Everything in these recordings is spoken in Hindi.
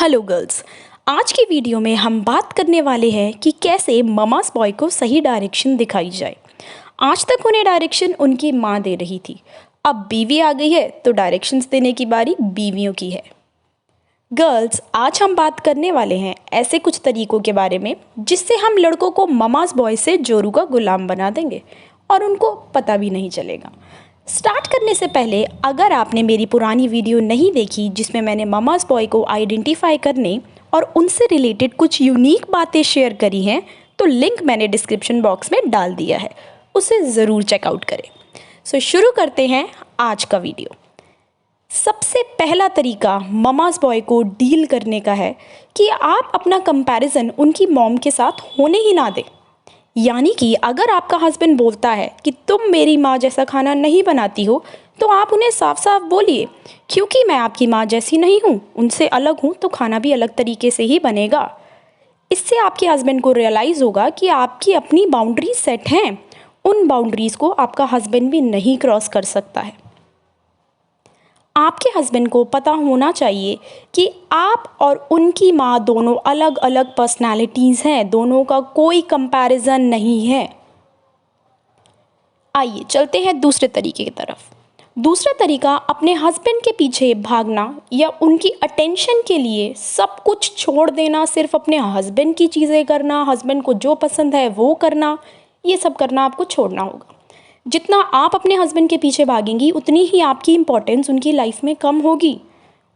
Hello girls. आज की वीडियो में हम बात करने वाले हैं कि कैसे ममास बॉय को सही डायरेक्शन दिखाई जाए। आज तक उन्हें डायरेक्शन उनकी माँ दे रही थी, अब बीवी आ गई है तो डायरेक्शंस देने की बारी बीवियों की है। गर्ल्स, आज हम बात करने वाले हैं ऐसे कुछ तरीकों के बारे में जिससे हम लड़कों को ममास बॉय से जोरू का गुलाम बना देंगे और उनको पता भी नहीं चलेगा। स्टार्ट करने से पहले अगर आपने मेरी पुरानी वीडियो नहीं देखी जिसमें मैंने ममास बॉय को आइडेंटिफाई करने और उनसे रिलेटेड कुछ यूनिक बातें शेयर करी हैं तो लिंक मैंने डिस्क्रिप्शन बॉक्स में डाल दिया है, उसे ज़रूर चेकआउट करें। सो शुरू करते हैं आज का वीडियो। सबसे पहला तरीका ममास बॉय को डील करने का है कि आप अपना कंपैरिजन उनकी मॉम के साथ होने ही ना दें। यानी कि अगर आपका हस्बैंड बोलता है कि तुम मेरी माँ जैसा खाना नहीं बनाती हो तो आप उन्हें साफ साफ बोलिए, क्योंकि मैं आपकी माँ जैसी नहीं हूँ, उनसे अलग हूँ तो खाना भी अलग तरीके से ही बनेगा। इससे आपके हस्बैंड को रियलाइज़ होगा कि आपकी अपनी बाउंड्रीज सेट हैं, उन बाउंड्रीज़ को आपका हस्बैंड भी नहीं क्रॉस कर सकता है। आपके हस्बैंड को पता होना चाहिए कि आप और उनकी माँ दोनों अलग अलग पर्सनालिटीज़ हैं, दोनों का कोई कंपैरिजन नहीं है। आइए चलते हैं दूसरे तरीके की तरफ। दूसरा तरीका अपने हस्बैंड के पीछे भागना या उनकी अटेंशन के लिए सब कुछ छोड़ देना, सिर्फ अपने हस्बैंड की चीज़ें करना, हस्बैंड को जो पसंद है वो करना, ये सब करना आपको छोड़ना होगा। जितना आप अपने हस्बैंड के पीछे भागेंगी उतनी ही आपकी इम्पोर्टेंस उनकी लाइफ में कम होगी।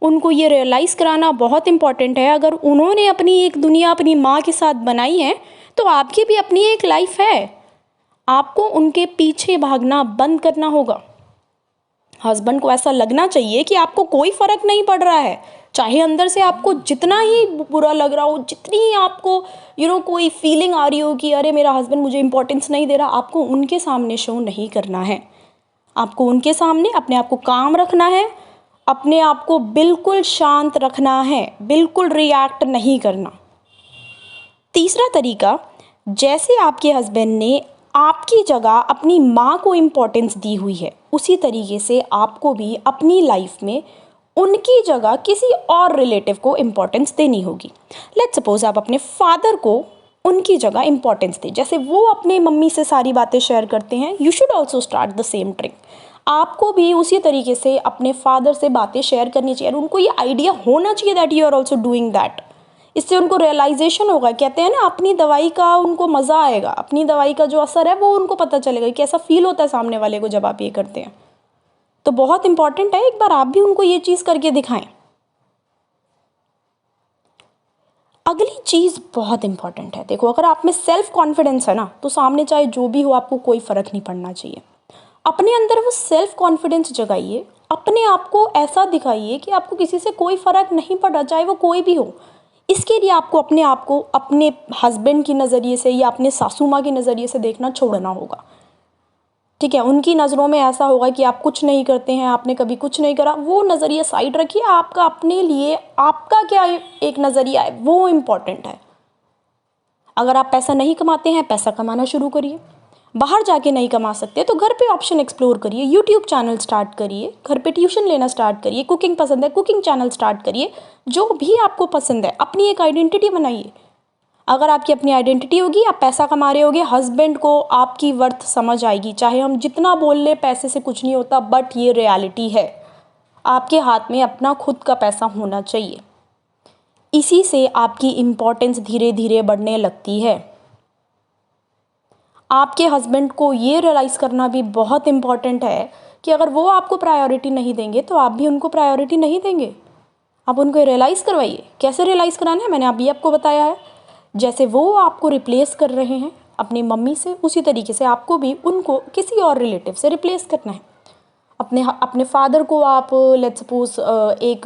उनको ये रियलाइज़ कराना बहुत इम्पॉर्टेंट है। अगर उन्होंने अपनी एक दुनिया अपनी माँ के साथ बनाई है तो आपकी भी अपनी एक लाइफ है, आपको उनके पीछे भागना बंद करना होगा। हस्बैंड को ऐसा लगना चाहिए कि आपको कोई फ़र्क नहीं पड़ रहा है, चाहे अंदर से आपको जितना ही बुरा लग रहा हो, जितनी ही आपको कोई फीलिंग आ रही हो कि अरे मेरा हस्बैंड मुझे इंपॉर्टेंस नहीं दे रहा, आपको उनके सामने शो नहीं करना है। आपको उनके सामने अपने आप को काम रखना है, अपने आप को बिल्कुल शांत रखना है, बिल्कुल रिएक्ट नहीं करना। तीसरा तरीका, जैसे आपके हस्बैंड ने आपकी जगह अपनी माँ को इम्पोर्टेंस दी हुई है, उसी तरीके से आपको भी अपनी लाइफ में उनकी जगह किसी और रिलेटिव को इम्पोर्टेंस देनी होगी। लेट्स सपोज आप अपने फादर को उनकी जगह इम्पोर्टेंस दें, जैसे वो अपने मम्मी से सारी बातें शेयर करते हैं, you should also start the same trick. आपको भी उसी तरीके से अपने फादर से बातें शेयर करनी चाहिए और उनको ये आइडिया होना चाहिए that you are also doing that. इससे उनको रियलाइजेशन होगा, कहते हैं ना अपनी दवाई का उनको मज़ा आएगा, अपनी दवाई का जो असर है वो उनको पता चलेगा कि ऐसा फील होता है सामने वाले को जब आप ये करते हैं। तो बहुत इंपॉर्टेंट है, एक बार आप भी उनको ये चीज़ करके दिखाएं। अगली चीज़ बहुत इंपॉर्टेंट है, देखो अगर आप में सेल्फ कॉन्फिडेंस है ना तो सामने चाहे जो भी हो आपको कोई फ़र्क नहीं पड़ना चाहिए। अपने अंदर वो सेल्फ कॉन्फिडेंस जगाइए, अपने आप को ऐसा दिखाइए कि आपको किसी से कोई फ़र्क नहीं पड़ रहा, चाहे वो कोई भी हो। इसके लिए आपको अपने आप को अपने हस्बैंड की नज़रिए से या अपने सासू माँ के नज़रिए से देखना छोड़ना होगा। ठीक है, उनकी नज़रों में ऐसा होगा कि आप कुछ नहीं करते हैं, आपने कभी कुछ नहीं करा, वो नज़रिया साइड रखिए। आपका अपने लिए आपका क्या एक नज़रिया है वो इम्पॉर्टेंट है। अगर आप पैसा नहीं कमाते हैं, पैसा कमाना शुरू करिए। बाहर जाके नहीं कमा सकते तो घर पे ऑप्शन एक्सप्लोर करिए, यूट्यूब चैनल स्टार्ट करिए, घर पे ट्यूशन लेना स्टार्ट करिए, कुकिंग पसंद है कुकिंग चैनल स्टार्ट करिए, जो भी आपको पसंद है अपनी एक आइडेंटिटी बनाइए। अगर आपकी अपनी आइडेंटिटी होगी, आप पैसा कमा रहे होगे, हस्बैंड को आपकी वर्थ समझ आएगी। चाहे हम जितना बोल ले पैसे से कुछ नहीं होता, बट ये रियलिटी है, आपके हाथ में अपना खुद का पैसा होना चाहिए। इसी से आपकी इम्पोर्टेंस धीरे धीरे बढ़ने लगती है। आपके हस्बैंड को ये रियलाइज़ करना भी बहुत इम्पॉर्टेंट है कि अगर वो आपको प्रायोरिटी नहीं देंगे तो आप भी उनको प्रायोरिटी नहीं देंगे। आप उनको रियलाइज़ करवाइए। कैसे रियलाइज़ कराना है मैंने अभी आपको बताया है। जैसे वो आपको रिप्लेस कर रहे हैं अपनी मम्मी से, उसी तरीके से आपको भी उनको किसी और रिलेटिव से रिप्लेस करना है। अपने फादर को आप लेट्स सपोज एक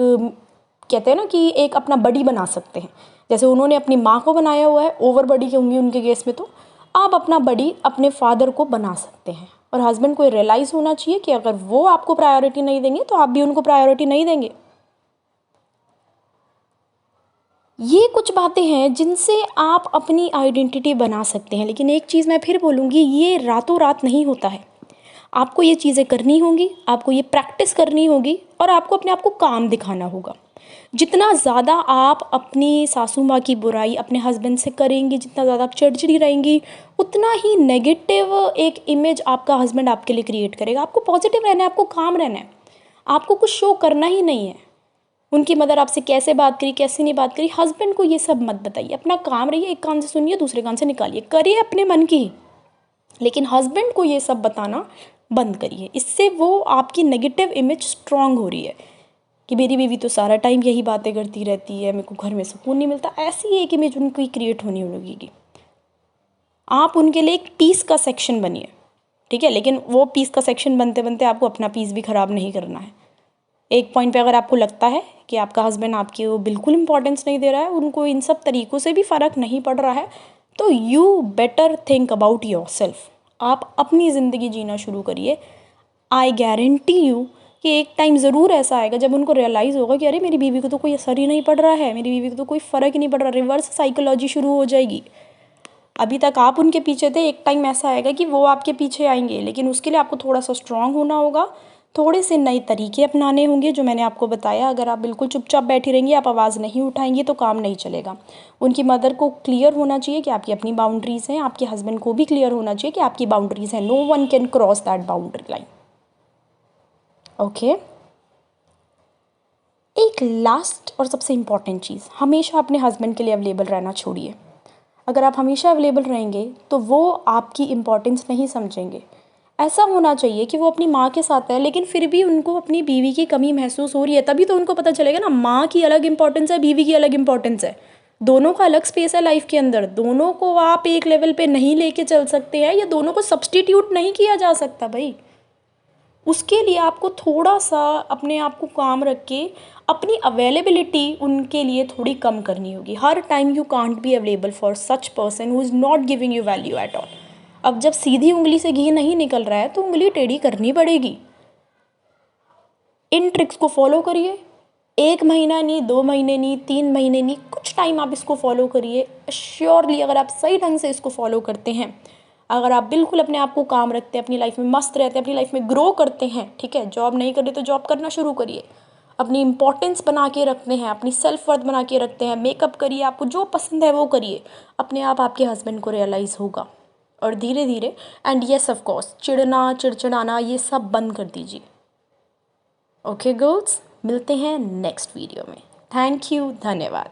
कहते हैं ना कि एक अपना बडी बना सकते हैं। जैसे उन्होंने अपनी माँ को बनाया हुआ है, ओवर बडी होंगी उनके केस में, तो आप अपना बडी अपने फादर को बना सकते हैं। और हस्बैंड को रियलाइज़ होना चाहिए कि अगर वो आपको प्रायोरिटी नहीं देंगे तो आप भी उनको प्रायोरिटी नहीं देंगे। ये कुछ बातें हैं जिनसे आप अपनी आइडेंटिटी बना सकते हैं। लेकिन एक चीज़ मैं फिर बोलूँगी, ये रातों रात नहीं होता है। आपको ये चीज़ें करनी होंगी, आपको ये प्रैक्टिस करनी होगी और आपको अपने आप को काम दिखाना होगा। जितना ज़्यादा आप अपनी सासू माँ की बुराई अपने हस्बैंड से करेंगी, जितना ज़्यादा आप चिड़चिड़ी रहेंगी, उतना ही नेगेटिव एक इमेज आपका हस्बैंड आपके लिए क्रिएट करेगा। आपको पॉजिटिव रहना है, आपको काम रहना है, आपको कुछ शो करना ही नहीं है। उनकी मदर आपसे कैसे बात करी, कैसे नहीं बात करी, हस्बैंड को ये सब मत बताइए। अपना काम रहिए, एक कान से सुनिए, दूसरे कान से निकालिए, करिए अपने मन की, लेकिन हस्बैंड को ये सब बताना बंद करिए। इससे वो आपकी नेगेटिव इमेज स्ट्रांग हो रही है कि मेरी बीवी तो सारा टाइम यही बातें करती रहती है, मेरे को घर में सुकून नहीं मिलता। ऐसी एक इमेज उनकी क्रिएट होनी लगेगी। आप उनके लिए एक पीस का सेक्शन बनिए, ठीक है, लेकिन वो पीस का सेक्शन बनते बनते आपको अपना पीस भी ख़राब नहीं करना है। एक पॉइंट पे अगर आपको लगता है कि आपका हस्बैंड आपकी वो बिल्कुल इंपॉर्टेंस नहीं दे रहा है, उनको इन सब तरीक़ों से भी फ़र्क नहीं पड़ रहा है, तो you better think about your self. आप अपनी ज़िंदगी जीना शुरू करिए। आई गारंटी यू कि एक टाइम ज़रूर ऐसा आएगा जब उनको रियलाइज़ होगा कि अरे मेरी बीवी को तो कोई असर ही नहीं पड़ रहा है, मेरी बीवी को तो कोई फ़र्क ही नहीं पड़ रहा। रिवर्स साइकोलॉजी शुरू हो जाएगी। अभी तक आप उनके पीछे थे, एक टाइम ऐसा आएगा कि वो आपके पीछे आएंगे, लेकिन उसके लिए आपको थोड़ा सा स्ट्रांग होना होगा, थोड़े से नए तरीके अपनाने होंगे जो मैंने आपको बताया। अगर आप बिल्कुल चुपचाप बैठी रहेंगी, आप आवाज़ नहीं उठाएंगी तो काम नहीं चलेगा। उनकी मदर को क्लियर होना चाहिए कि आपकी अपनी बाउंड्रीज़ हैं, आपके हस्बैंड को भी क्लियर होना चाहिए कि आपकी बाउंड्रीज़ हैं। No one can cross that boundary line. Okay, एक लास्ट और सबसे इम्पॉर्टेंट चीज़, हमेशा अपने हस्बैंड के लिए अवेलेबल रहना छोड़िए। अगर आप हमेशा अवेलेबल रहेंगे तो वो आपकी इम्पोर्टेंस नहीं समझेंगे। ऐसा होना चाहिए कि वो अपनी माँ के साथ है, लेकिन फिर भी उनको अपनी बीवी की कमी महसूस हो रही है, तभी तो उनको पता चलेगा ना, माँ की अलग इम्पोर्टेंस है, बीवी की अलग इम्पोर्टेंस है। दोनों का अलग स्पेस है लाइफ के अंदर, दोनों को आप एक लेवल पे नहीं लेके चल सकते हैं, या दोनों को सब्सटीट्यूट नहीं किया जा सकता भाई। उसके लिए आपको थोड़ा सा अपने आप को काम रख के अपनी अवेलेबिलिटी उनके लिए थोड़ी कम करनी होगी। हर time you can't be available for such person who is not giving you value at all. अब जब सीधी उंगली से घी नहीं निकल रहा है तो उंगली टेढ़ी करनी पड़ेगी। इन ट्रिक्स को फॉलो करिए। 1 महीना नहीं, 2 महीने नहीं, 3 महीने नहीं, कुछ टाइम आप इसको फॉलो करिए। श्योरली अगर आप सही ढंग से इसको फॉलो करते हैं, अगर आप बिल्कुल अपने आप को काम रखते हैं, अपनी लाइफ में मस्त रहते हैं, अपनी लाइफ में ग्रो करते हैं, ठीक है, जॉब नहीं कर रहे तो जॉब करना शुरू करिए, अपनी इंपॉर्टेंस बना के रखते हैं, अपनी सेल्फ वर्थ बना के रखते हैं, मेकअप करिए, आपको जो पसंद है वो करिए, अपने आप आपके हस्बैंड को रियलाइज़ होगा। और धीरे धीरे, एंड येस ऑफ कोर्स, चिढ़ना चिड़चिड़ाना ये सब बंद कर दीजिए। ओके गर्ल्स, मिलते हैं नेक्स्ट वीडियो में। थैंक यू, धन्यवाद।